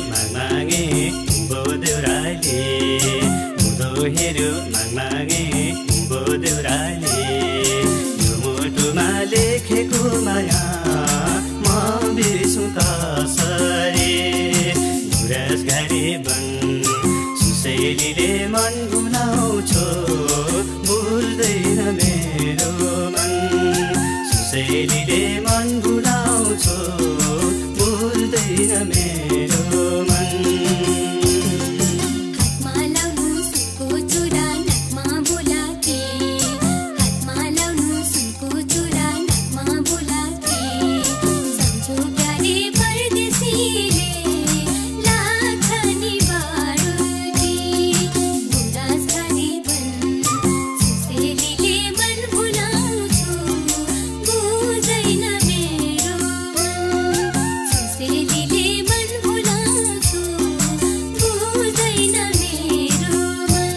मागे उँभो देउराली उँधो हेर्यो मागे उँभो देउराली यो मुटुमा लेखेको माया म बिर्सु कसरी गुराँस घारी बन सुसेलीले मन भुलाउँछो भुल्दैन मेरो मन सुसेलीले मन भुलाउँछो भुल्दैन मेरो मन हातमा लाउनु सुनको चुरा नाकमा बोलाके हातमा लाउनु सुनको चुरा नाकमा बोलाके सम्झो प्यारे परदेशीले लाग्छ नि बारुदी गुराँस घारी बन सुसेलीले मन भुलाउँछु बुझ्दैन मेरो मन सुसेलीले मन भुलाउँछु बुझ्दैन मेरो मन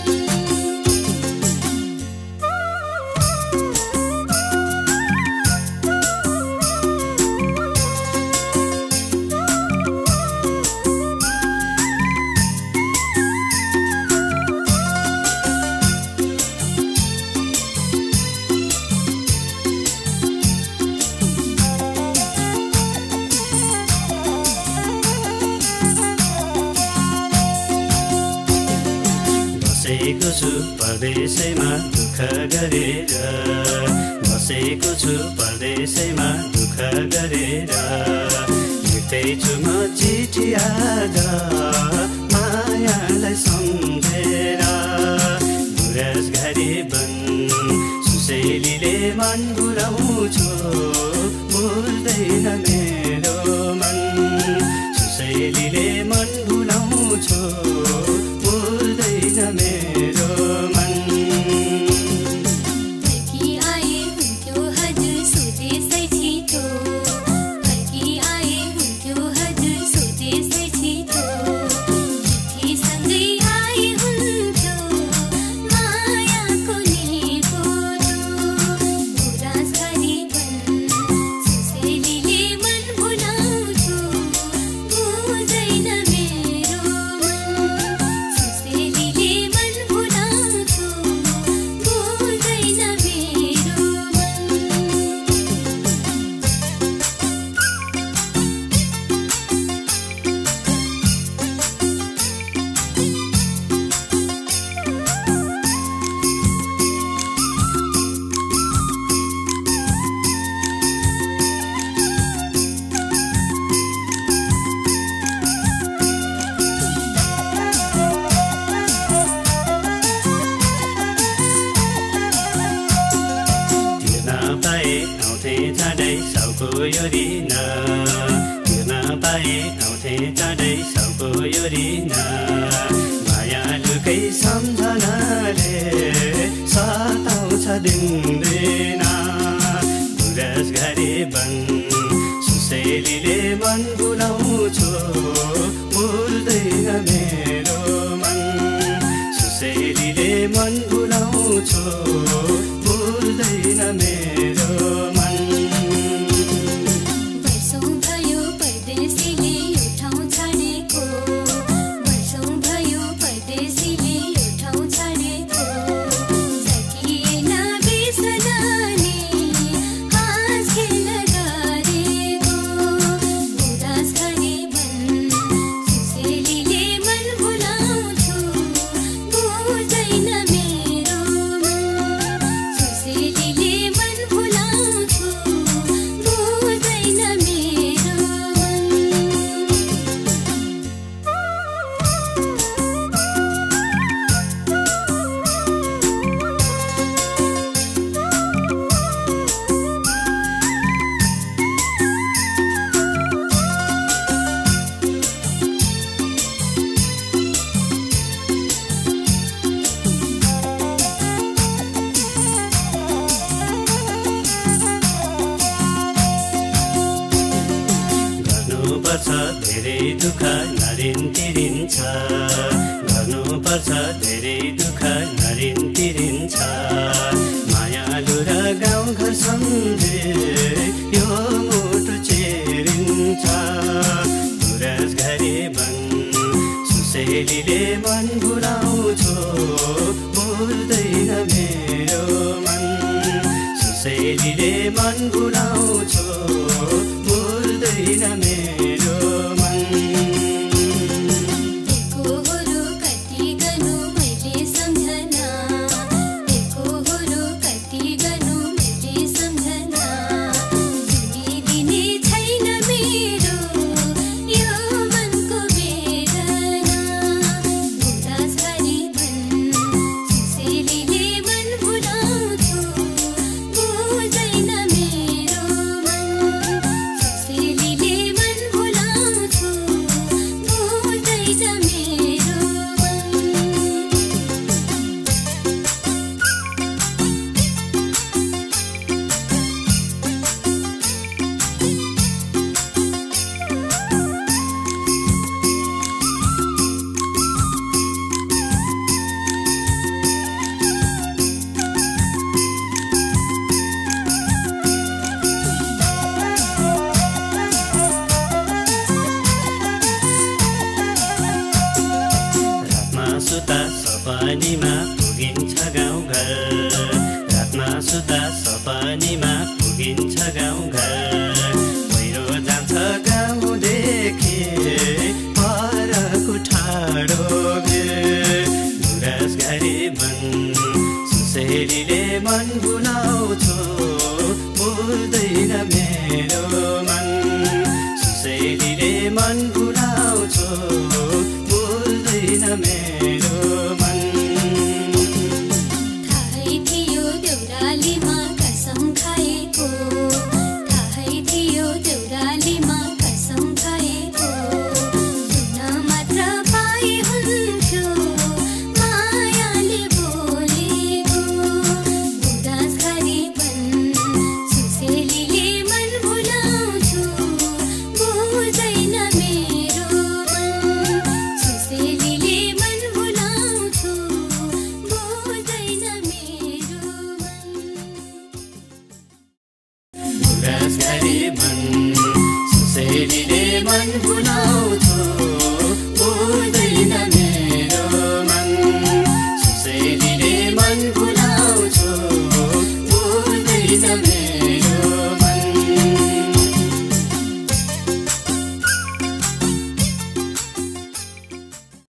बसेको छु परदेशैमा दुःख गरेर बसेको छु परदेशैमा दुःख गरेर लेख्दैछु म चिठी आज मायालाई सम्झेर गुराँस घारी बन सुसेलीले मन भुलाउँछु भुल्दैन मेरो मन सुसेलीले मन भुलाउँछु भुल्दैन मेरो मन फर्की आए हुन्थ्यो हजुर सोधेसै छिटो फर्की आए हुन्थ्यो हजुर सोधेसै छिटो चिठीसँगै आए हुन्थ्यो मायाको निकोलो गुराँस घारी बन सुसेलीले मन भुलाउँछु बुझ्दैन मेरो मन सुसेलीले मन भुलाउँछु बुझ्दैन मेरो मन तिर्न पाए आउँथे चाँडै साउको यो ऋण तिर्न पाए आउँथे चाँडै साउको यो ऋण मायालुकै सम्झनाले सताउँछ दिनदिन गुराँस घारी बन सुसेलीले मन भुलाउँछु भुल्दैन मेरो मन सुसेलीले मन भुलाउँछु भुल्दैन मेरो मन वर्षौं भयो परदेशीले यो ठाउँ छाडेको वर्षौं भयो परदेशीले यो ठाउँ छाडेको सकिएन बिर्सनाले हाँस खेल गरेको गुराँस घारी बन सुसेलीले मन भुलाउँछु बुझ्दैन मेरो मन सुसेलीले मन भुलाउँछु बुझ्दैन मेरो मन गर्नुपर्छ धेरै दुःख नरिन तिरिन्छ गर्नुपर्छ धेरै दुःख नरिन तिरिन्छ मायालु र गाउँघर सम्झे यो मुटु चेरिन्छ गुराँस घारी बन मन भुलाउँछु भुल्दैन मेरो मन सुसेलीले मन भुलाउँछु भुल्दैन मेरो मन एकोहोरो कति गर्नु मैले सम्झना एकोहोरो कति गर्नु मैले सम्झना जुनिदिने छैन मेरो यो मनको वेदना बुढाछारी भन् सुसेलीले मन भुलाउँछु बुझ्दैन मेरो मन सुसेलीले मन भुलाउँछु बुझ्दैछ मेरो मन रातमा सुता सपनीमा पुगिन्छ गाउँघर रातमा सुता सपनीमा